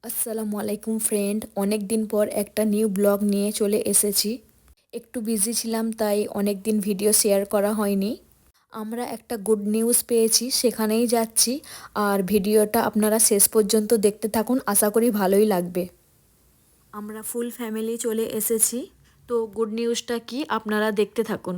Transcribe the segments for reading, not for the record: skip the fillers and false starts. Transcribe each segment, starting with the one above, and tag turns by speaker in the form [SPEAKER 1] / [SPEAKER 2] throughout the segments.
[SPEAKER 1] আসসালামু আলাইকুম ফ্রেন্ড, অনেক দিন পর একটা নিউ ব্লগ নিয়ে চলে এসেছি। একটু বিজি ছিলাম তাই অনেক দিন ভিডিও শেয়ার করা হয়নি। আমরা একটা গুড নিউজ পেয়েছি, সেখানেই যাচ্ছি। আর ভিডিওটা আপনারা শেষ পর্যন্ত দেখতে থাকুন, আশা করি ভালোই লাগবে। আমরা ফুল ফ্যামিলি চলে এসেছি, তো গুড নিউজটা কি আপনারা দেখতে থাকুন।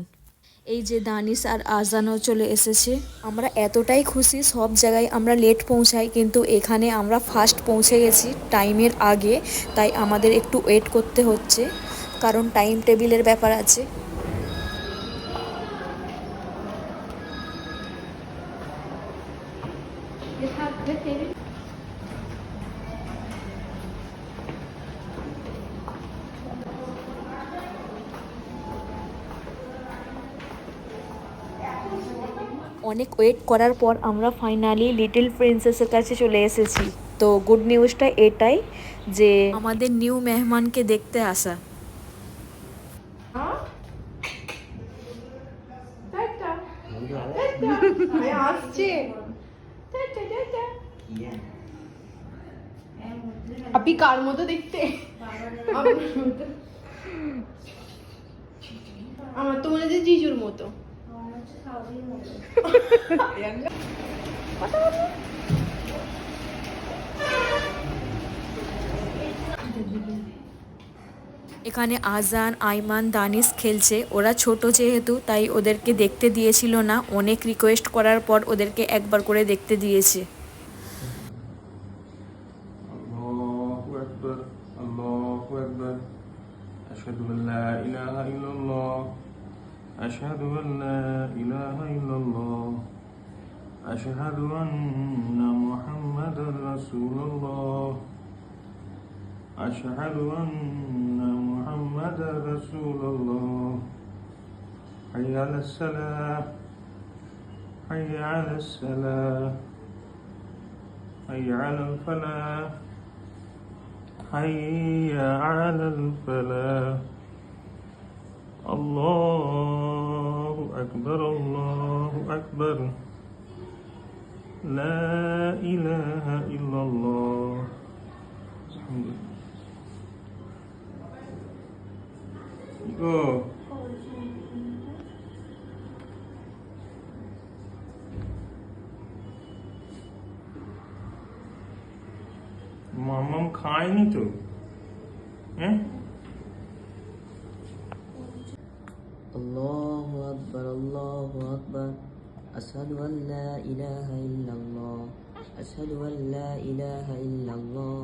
[SPEAKER 1] এই যে দানিশ আর আজানও চলে এসেছে। আমরা এতটাই খুশি, সব জায়গায় আমরা লেট পৌঁছাই, কিন্তু এখানে আমরা ফার্স্ট পৌঁছে গেছি টাইমের আগে। তাই আমাদের একটু ওয়েট করতে হচ্ছে, কারণ টাইম টেবিলের ব্যাপার আছে। অনেক ওয়েট করার পর আমরা ফাইনালি লিটল প্রিন্সেসের কাছে চলে এসেছি। তো গুড নিউজটা এটাই যে আমাদের নিউ মেহমানকে দেখতে আসা।
[SPEAKER 2] আপনি কার মতো দেখতে? আমার তো মনে হচ্ছে জিজুর মতো।
[SPEAKER 1] এখানে আজান, আইমান, দানিশ খেলছে। ওরা ছোট যেহেতু তাই ওদেরকে দেখতে দিয়েছিল না, অনেক রিকোয়েস্ট করার পর ওদেরকে একবার করে দেখতে দিয়েছে।
[SPEAKER 3] الله أكبر الله أكبر أشهد أن لا إله إلا الله أشهد أن لا إله إلا الله أشهد أن محمدا رسول الله أشهد أن محمدا رسول الله حي على الصلاة حي على الصلاة حي على الفلاح حي على الفلاح الله أكبر الله أكبر لا إله إلا الله الحمد لله Go. মামাম খায়নি তো, হ্যাঁ?
[SPEAKER 4] الله أكبر الله أكبر أشهد أن لا إله إلا الله أشهد أن لا إله إلا الله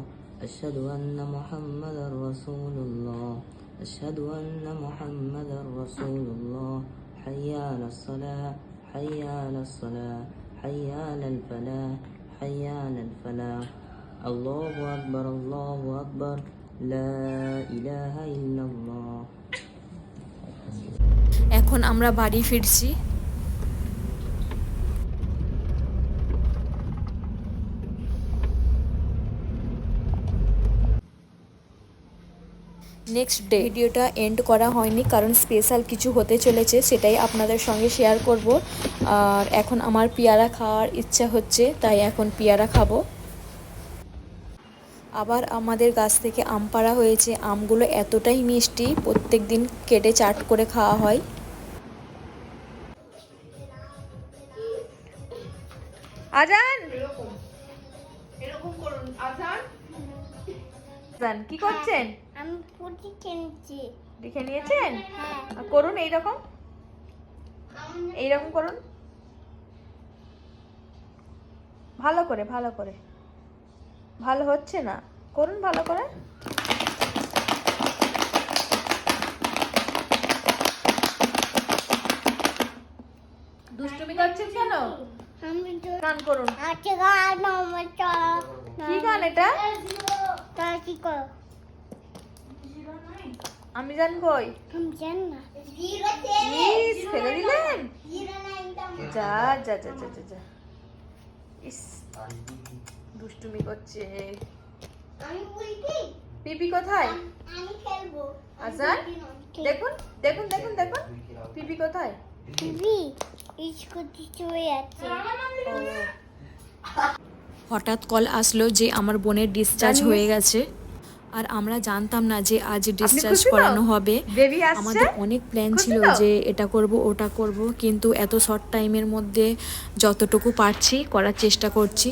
[SPEAKER 4] أشهد أن محمدا رسول الله أشهد أن محمدا رسول الله حي على الصلاة حي على الصلاة حي على الفلاح حي على الفلاح الله أكبر لا إله إلا الله
[SPEAKER 1] এখন আমরা বাড়ি ফিরছি। নেক্সট ডে ভিডিওটা এন্ড করা হয়নি, কারণ স্পেশাল কিছু হতে চলেছে, সেটাই আপনাদের সঙ্গে শেয়ার করব। আর এখন আমার পেয়ারা খাওয়ার ইচ্ছা হচ্ছে, তাই এখন পেয়ারা খাবো। আবার আমাদের গাছ থেকে আম পাড়া হয়েছে। আমগুলো এতটাই মিষ্টি, প্রত্যেক দিন কেটে চাট করে খাওয়া হয়। আজান
[SPEAKER 2] এরকম করুন। আজান
[SPEAKER 1] আজান কি করছেন?
[SPEAKER 5] আমি পুটি কিনছি।
[SPEAKER 1] লিখে নিয়েছেন?
[SPEAKER 5] হ্যাঁ।
[SPEAKER 1] করুন এইরকম এইরকম করুন, ভালো করে ভালো করে। ভালো হচ্ছে না, করুন ভালো করে। দুষ্টুমি করছেন কেন?
[SPEAKER 5] আমি তো
[SPEAKER 1] গান করুন।
[SPEAKER 5] আজকে গান আমার
[SPEAKER 1] কি গান এটা?
[SPEAKER 5] তা কি করো?
[SPEAKER 1] আমি জান কই?
[SPEAKER 5] আমি জানি না।
[SPEAKER 1] ইস, ফেলে দিলেন? যা যা যা যা যা যা। ইস, দুষ্টুমি করছে।
[SPEAKER 5] আমি বলছি
[SPEAKER 1] পিপি কোথায়?
[SPEAKER 5] আমি খেলবো।
[SPEAKER 1] আজান দেখুন দেখুন দেখুন দেখুন, পিপি কোথায়?
[SPEAKER 5] টিভি স্কুটি চলে যাচ্ছে।
[SPEAKER 1] ও হঠাৎ কল আসলো যে আমার বোনের ডিসচার্জ হয়ে গেছে, আর আমরা জানতাম না যে আজ ডিসচার্জ করানো হবে। আমাদের অনেক প্ল্যান ছিল যে এটা করব ওটা করব, কিন্তু এত শর্ট টাইমের মধ্যে যতটুকু পারছি করার চেষ্টা করছি।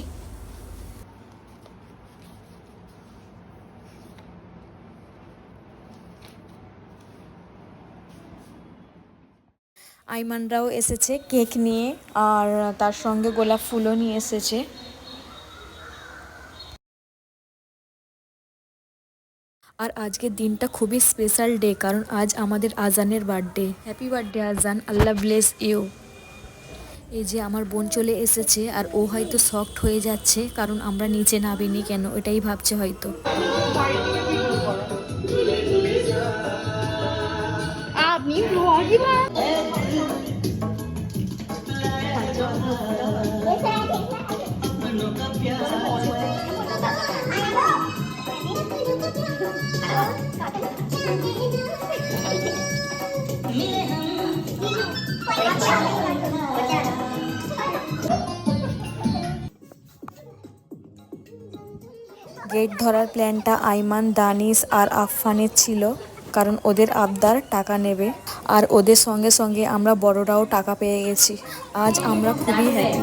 [SPEAKER 1] আইমানরাও এসেছে কেক নিয়ে, আর তার সঙ্গে গোলাপ ফুলও নিয়ে এসেছে। আর আজকের দিনটা খুবই স্পেশাল ডে, কারণ আজ আমাদের আজানের বার্থডে। হ্যাপি বার্থডে আজান, আল্লাহ ব্লেস ইউ। এই যে আমার বোন চলে এসেছে, আর ও হয়তো শকড হয়ে যাচ্ছে কারণ আমরা নিচে নামিনি কেন, এটাই ভাবছে হয়তো।
[SPEAKER 2] আপনি ব্লগিং
[SPEAKER 1] গেট ধরার প্ল্যানটা আইমান, দানিশ আর আফফানের ছিল, কারণ ওদের আবদার টাকা নেবে, আর ওদের সঙ্গে সঙ্গে আমরা বড়রাও টাকা পেয়ে গেছি। আজ আমরা খুবই হ্যাপি।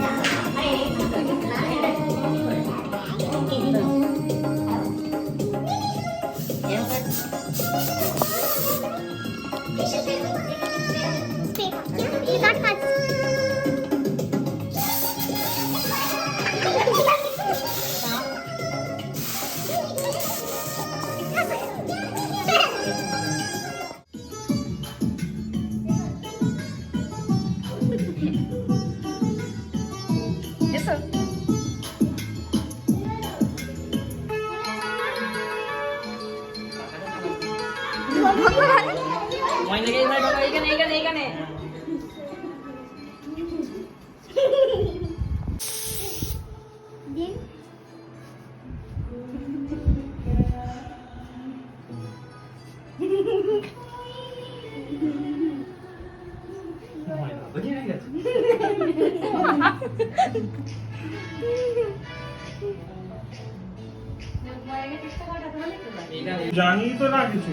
[SPEAKER 3] জানি তো না কিছু।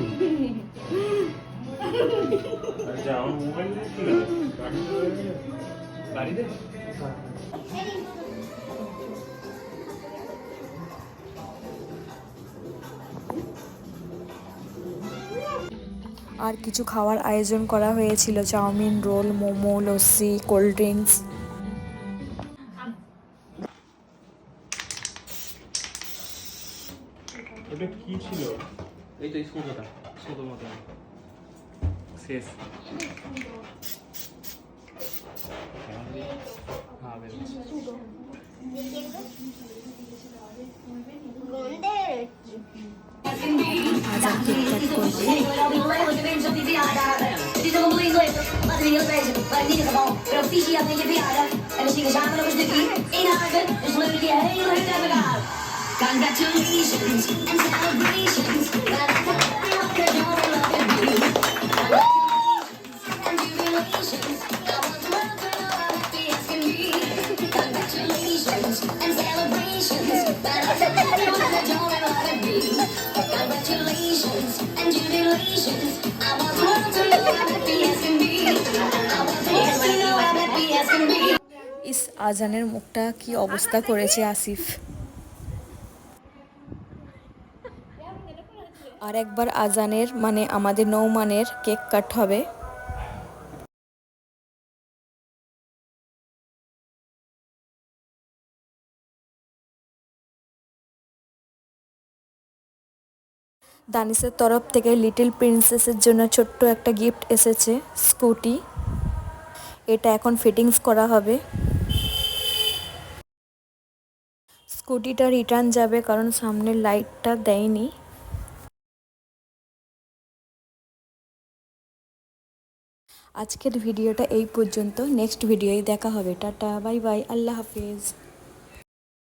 [SPEAKER 3] আচ্ছা, আমার মোবাইল ছিল গাড়িতে।
[SPEAKER 1] আর কিছু খাওয়ার আয়োজন করা হয়েছিল, chowmein, roll, momo, lassi, cold drinks.
[SPEAKER 3] ওটা কি ছিল?
[SPEAKER 6] এই তো স্কুলটা স্কুলের মতো শেষ। হ্যাঁ বেশ।
[SPEAKER 1] আজান কেক কাট করবে।
[SPEAKER 7] Congratulations and celebrations. And jubilations. I want the world to know how happy as can be. Congratulations and celebrations. But I said that I don't know how to be. Congratulations and jubilations. I want the world to know how happy as can be. I want the world to know how happy as can be.
[SPEAKER 1] ইস, আজানের মুখটা কি অবস্থা করেছে আসিফ। আর একবার আজানের মানে আমাদের নৌমানের cake cut হবে। দানিশের তরফ থেকে লিটল প্রিন্সেসের জন্য ছোট্ট একটা গিফট এসেছে, স্কুটি। এটা এখন ফিটিংস করা হবে। স্কুটিটা রিটার্ন যাবে কারণ সামনের লাইটটা দেয়নি। আজকের ভিডিওটা এই পর্যন্ত, নেক্সট ভিডিওয় দেখা হবে। টাটা, বাই বাই, আল্লাহ হাফিজ।